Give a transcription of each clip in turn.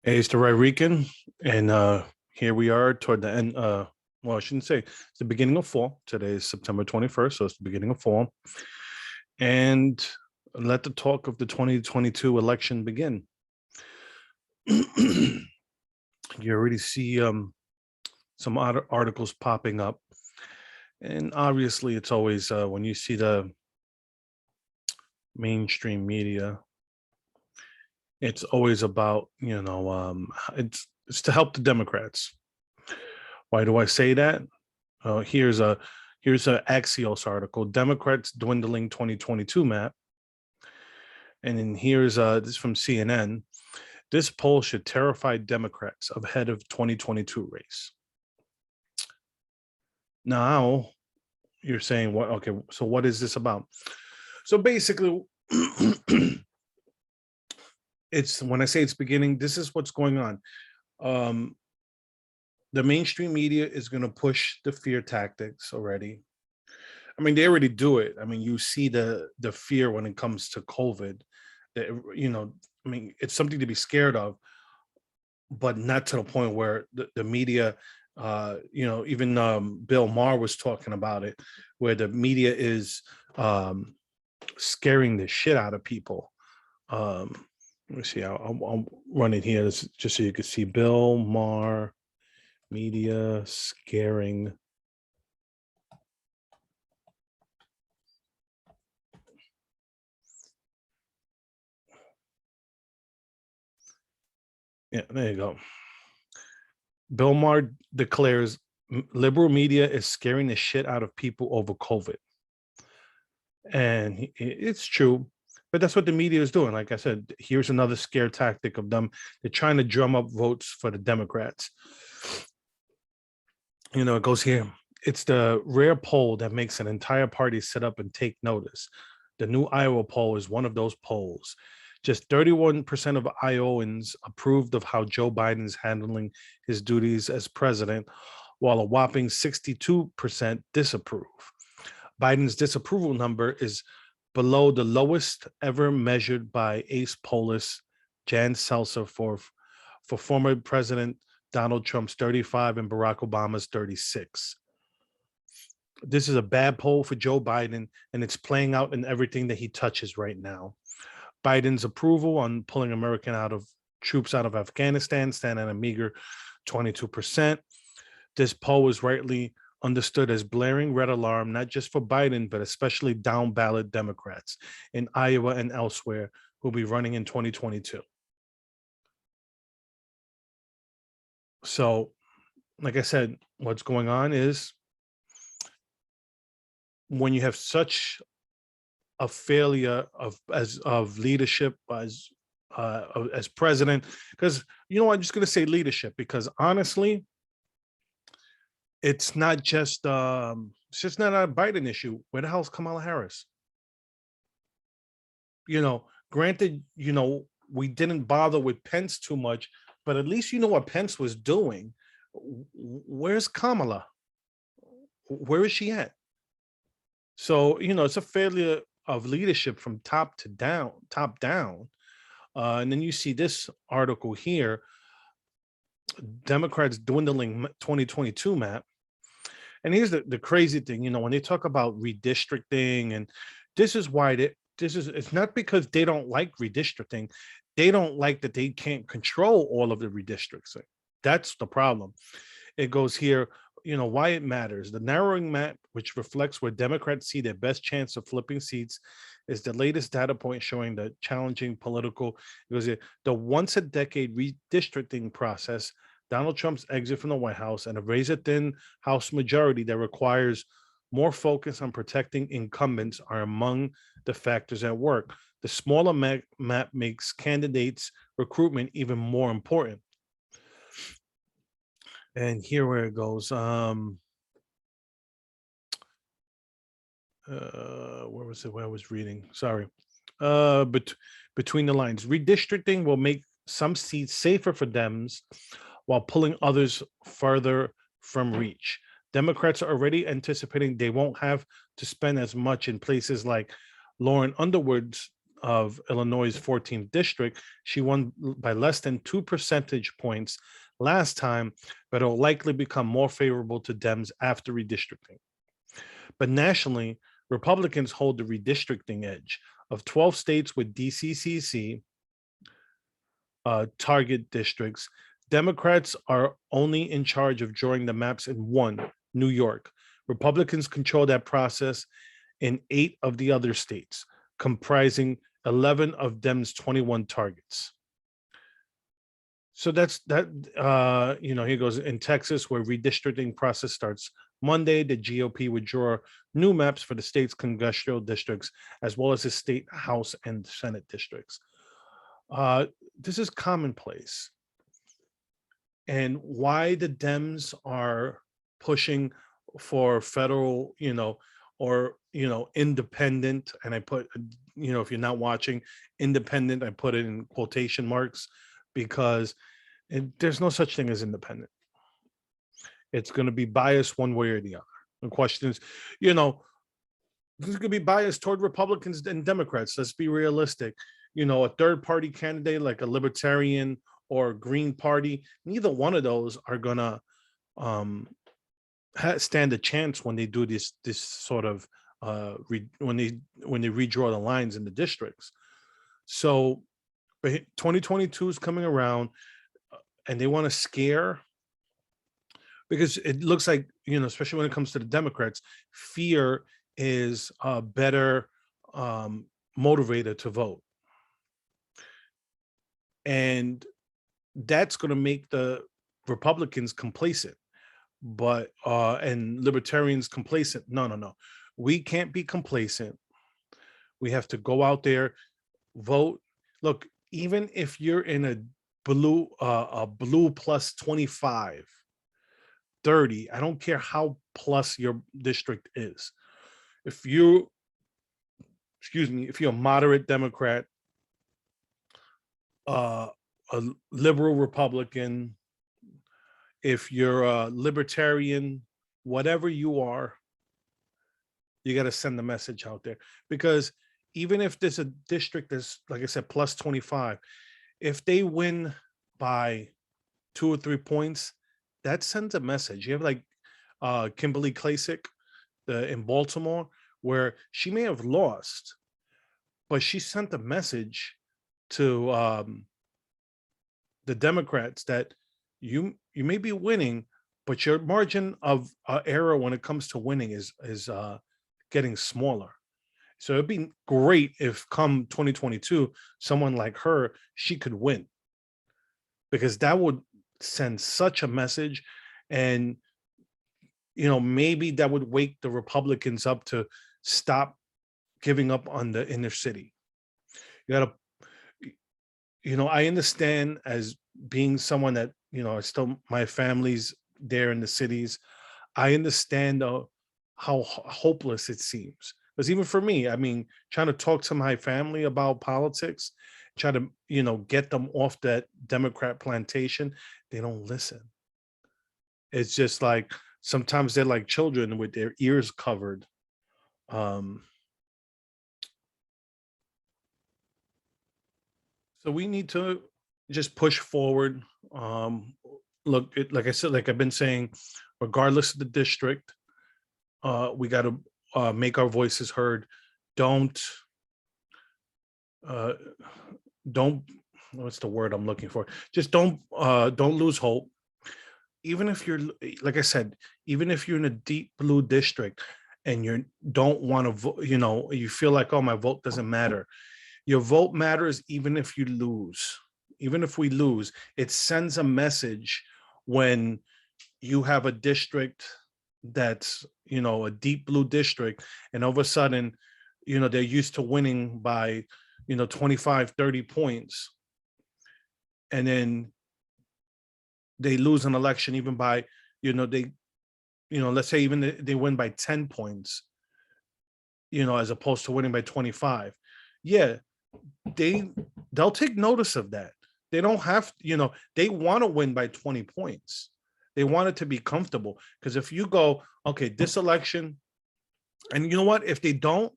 Hey, it's the Rican, and here we are toward the end. Well, I shouldn't say it's the beginning of fall. Today is September 21st, so it's the beginning of fall. And let the talk of the 2022 election begin. You already see some articles popping up, and obviously, it's always when you see the mainstream media, it's always about it's to help the Democrats. Why do I say that? Here's a Axios article: Democrats dwindling 2022 map, and then here's this is from CNN. This poll should terrify Democrats ahead of 2022 race. Now you're saying what? Okay, so what is this about? So basically, it's when I say it's beginning. This is what's going on. Um, the mainstream media is going to push the fear tactics already. I mean, they already do it. I mean, you see the fear when it comes to COVID. That I mean, it's something to be scared of, but not to the point where the media, even Bill Maher was talking about it, where the media is scaring the shit out of people. Let me see. I'll run it here just so you can see Bill Maher media scaring. Yeah, there you go. Bill Maher declares liberal media is scaring the shit out of people over COVID. And it's true, but that's what the media is doing. Like I said, here's another scare tactic of them. They're trying to drum up votes for the Democrats. It goes here. It's the rare poll that makes an entire party sit up and take notice. The new Iowa poll is one of those polls. Just 31% of Iowans approved of how Joe Biden is handling his duties as president, while a whopping 62% disapprove. Biden's disapproval number is below the lowest ever measured by Ace Polis Jan Seltzer for former President Donald Trump's 35 and Barack Obama's 36. This is a bad poll for Joe Biden, and it's playing out in everything that he touches right now. Biden's approval on pulling troops out of Afghanistan stand at a meager 22%. This poll is rightly understood as blaring red alarm, not just for Biden, but especially down ballot Democrats in Iowa and elsewhere who'll be running in 2022. So, like I said, what's going on is when you have such a failure of leadership as president, because I'm just going to say leadership, because honestly, it's not just it's just not a Biden issue. Where the hell's Kamala Harris? Granted, we didn't bother with Pence too much, but at least you know what Pence was doing. Where's Kamala? Where is she at? So, it's a failure of leadership from top down. And then you see this article here, Democrats dwindling 2022 map. And here's the crazy thing, when they talk about redistricting, and this is why it's not because they don't like redistricting. They don't like that they can't control all of the redistricting. That's the problem. It goes here, why it matters. The narrowing map, which reflects where Democrats see their best chance of flipping seats, is the latest data point showing the challenging political, the once a decade redistricting process, Donald Trump's exit from the White House, and a razor-thin House majority that requires more focus on protecting incumbents are among the factors at work. The smaller map makes candidates' recruitment even more important. And here where it goes. Where was it? Where I was reading? Sorry. But between the lines, redistricting will make some seats safer for Dems while pulling others further from reach. Democrats are already anticipating they won't have to spend as much in places like Lauren Underwood's of Illinois' 14th district. She won by less than 2 percentage points last time, but it'll likely become more favorable to Dems after redistricting. But nationally, Republicans hold the redistricting edge. Of 12 states with DCCC target districts, Democrats are only in charge of drawing the maps in one, New York. Republicans control that process in 8 of the other states, comprising 11 of Dems' 21 targets. So that's that. Here goes in Texas, where redistricting process starts Monday. The GOP would draw new maps for the state's congressional districts, as well as the state House and Senate districts. This is commonplace, and why the Dems are pushing for federal, or independent, and I put, if you're not watching, independent, I put it in quotation marks, because there's no such thing as independent. It's going to be biased one way or the other. The question is, this is going to be biased toward Republicans and Democrats. Let's be realistic. A third party candidate like a Libertarian or Green Party, neither one of those are going to stand a chance when they do this sort of when they redraw the lines in the districts. So, but 2022 is coming around, and they want to scare, because it looks like, especially when it comes to the Democrats, fear is a better motivator to vote, and that's going to make the Republicans complacent, but and Libertarians complacent. No, we can't be complacent. We have to go out there, vote. Look, even if you're in a blue plus 25, 30, I don't care how plus your district is. If you're a moderate Democrat, a liberal Republican, if you're a Libertarian, whatever you are, you got to send the message out there. Because even if there's a district that's, like I said, plus 25, if they win by 2 or 3 points, that sends a message. You have like Kimberly Klacik in Baltimore, where she may have lost, but she sent a message to the Democrats that you may be winning, but your margin of error when it comes to winning is getting smaller. So it'd be great if come 2022, someone like her, she could win, because that would send such a message, and maybe that would wake the Republicans up to stop giving up on the inner city. You gotta, I understand, as being someone that, still my family's there in the cities. I understand how hopeless it seems. Because even for me, I mean, trying to talk to my family about politics, try to, get them off that Democrat plantation, they don't listen. It's just like, sometimes they're like children with their ears covered. So we need to just push forward. Look, like I said, like I've been saying, regardless of the district, we got to make our voices heard. Don't what's the word I'm looking for? Just don't lose hope. Even if you're, like I said, even if you're in a deep blue district and you don't want to vote, you feel like, oh, my vote doesn't matter. Your vote matters even if you lose. Even if we lose, it sends a message when you have a district that's, a deep blue district, and all of a sudden, they're used to winning by, 25, 30 points. And then they lose an election even by, let's say even they win by 10 points, as opposed to winning by 25. Yeah, they'll take notice of that. They don't have, they want to win by 20 points. They want it to be comfortable. Because if you go, okay, this election, and you know what, if they don't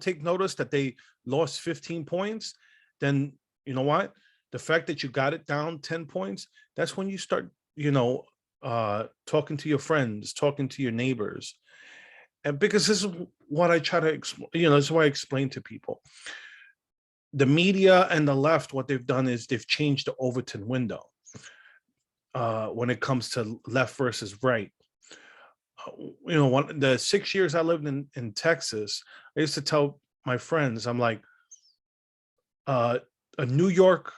take notice that they lost 15 points, then you know what? The fact that you got it down 10 points, that's when you start, talking to your friends, talking to your neighbors. And because this is what I try to explain, this is what I explain to people. The media and the left, what they've done is they've changed the Overton window when it comes to left versus right. The 6 years I lived in Texas, I used to tell my friends, I'm like, uh, a New York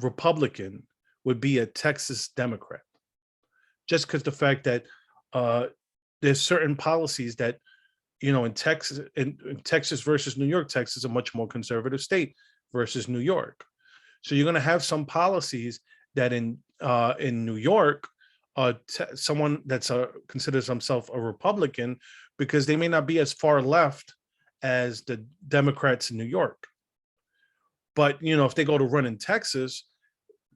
Republican would be a Texas Democrat, just because the fact that uh, there's certain policies that in Texas versus New York. Texas is a much more conservative state versus New York. So you're going to have some policies that in New York, someone that's considers himself a Republican, because they may not be as far left as the Democrats in New York. But if they go to run in Texas,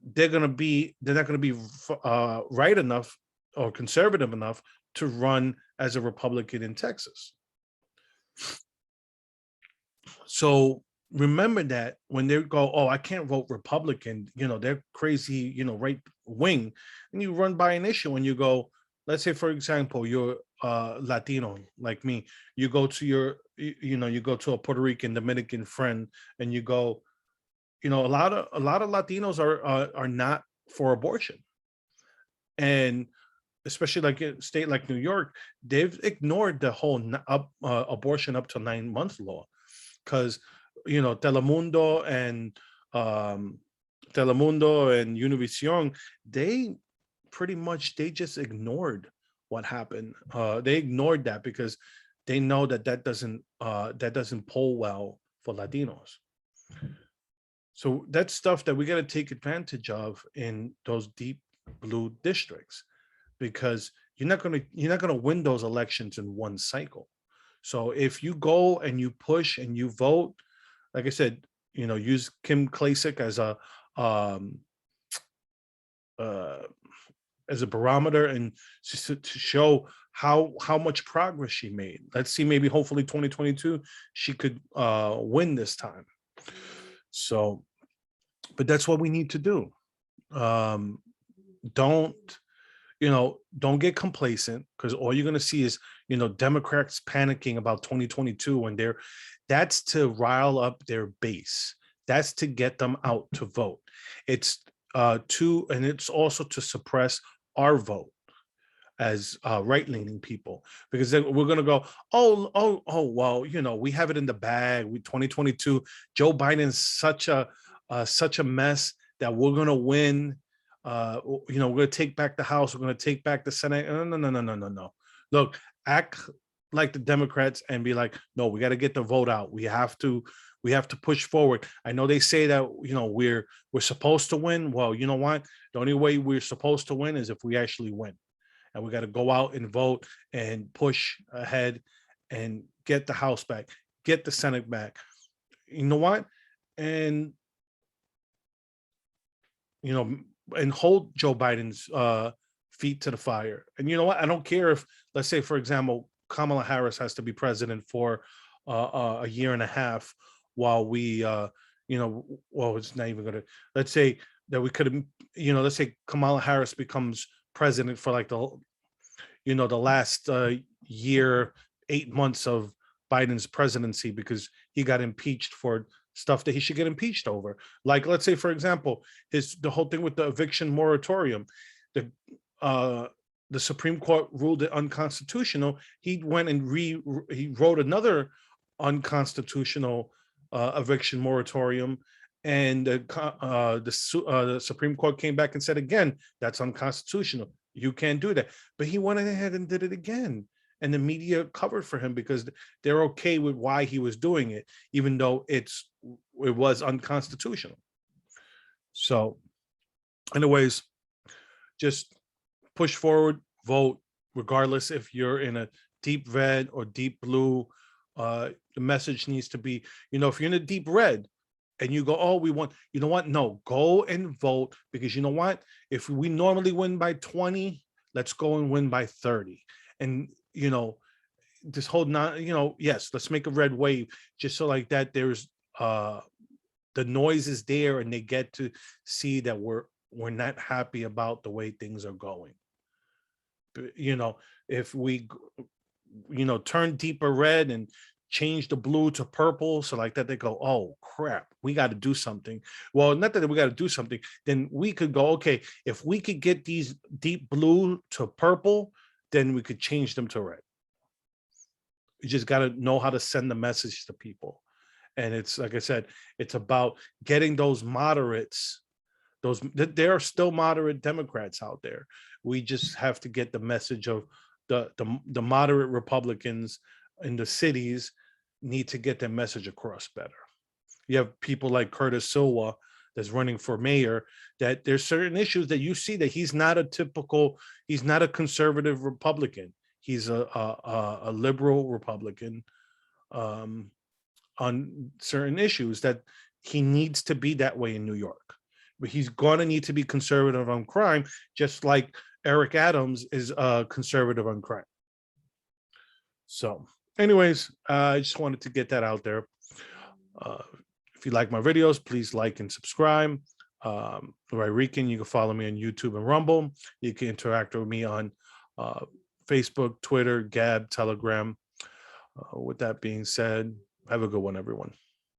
they're not going to be right enough or conservative enough to run as a Republican in Texas. So remember that when they go, oh, I can't vote Republican, they're crazy, right wing, and you run by an issue and you go, let's say, for example, you're Latino like me, you go to you go to a Puerto Rican, Dominican friend, and you go, a lot of Latinos are not for abortion, and especially like a state like New York, they've ignored the whole abortion up to 9 month law, because Telemundo and Univision, they pretty much they just ignored what happened. They ignored that because they know that doesn't poll well for Latinos. So that's stuff that we got to take advantage of in those deep blue districts, because you're not going to win those elections in one cycle. So if you go and you push and you vote, like I said, use Kim Klacik um, uh, as a barometer, and to show how much progress she made. Let's see, maybe hopefully 2022 she could win this time. So, but that's what we need to do. Don't don't get complacent, because all you're going to see is Democrats panicking about 2022, and that's to rile up their base. That's to get them out to vote. It's and it's also to suppress our vote as right-leaning people, because then we're going to go, well, we have it in the bag. 2022, Joe Biden's such a mess that we're going to win. We're going to take back the House. We're going to take back the Senate. No. Look, act like the Democrats and be like, no, we got to get the vote out. We have to push forward. I know they say that we're supposed to win. Well, you know what? The only way we're supposed to win is if we actually win, and we got to go out and vote and push ahead and get the House back, get the Senate back. You know what? And and hold Joe Biden's feet to the fire. And you know what? I don't care if, let's say, for example, Kamala Harris has to be president for a year and a half, while we, well, it's not even going to, let's say that we could, let's say Kamala Harris becomes president for like the last year, 8 months of Biden's presidency, because he got impeached for stuff that he should get impeached over. Like, let's say, for example, the whole thing with the eviction moratorium, the Supreme Court ruled it unconstitutional. He went and he wrote another unconstitutional eviction moratorium, and the Supreme Court came back and said again, that's unconstitutional. You can't do that. But he went ahead and did it again. And the media covered for him because they're okay with why he was doing it, even though it was unconstitutional. So, anyways, just push forward, vote, regardless if you're in a deep red or deep blue. The message needs to be, if you're in a deep red and you go, oh, we want, you know what? No, go and vote, because you know what? If we normally win by 20, let's go and win by 30. And this whole yes, let's make a red wave, just so like that there's the noise is there, and they get to see that we're not happy about the way things are going. You know, if we, turn deeper red and change the blue to purple, so like that, they go, oh crap, we got to do something. Well, not that we got to do something, then we could go, okay, if we could get these deep blue to purple, then we could change them to red. You just got to know how to send the message to people. And it's like I said, it's about getting those moderates. There are still moderate Democrats out there. We just have to get the message of the moderate Republicans in the cities need to get their message across better. You have people like Curtis Silva that's running for mayor, that there's certain issues that you see that he's not a conservative Republican. He's a liberal Republican, on certain issues, that he needs to be that way in New York. But he's going to need to be conservative on crime, just like Eric Adams is conservative on crime. So anyways, I just wanted to get that out there. If you like my videos, please like and subscribe. Rican, you can follow me on YouTube and Rumble. You can interact with me on Facebook, Twitter, Gab, Telegram. With that being said, have a good one, everyone.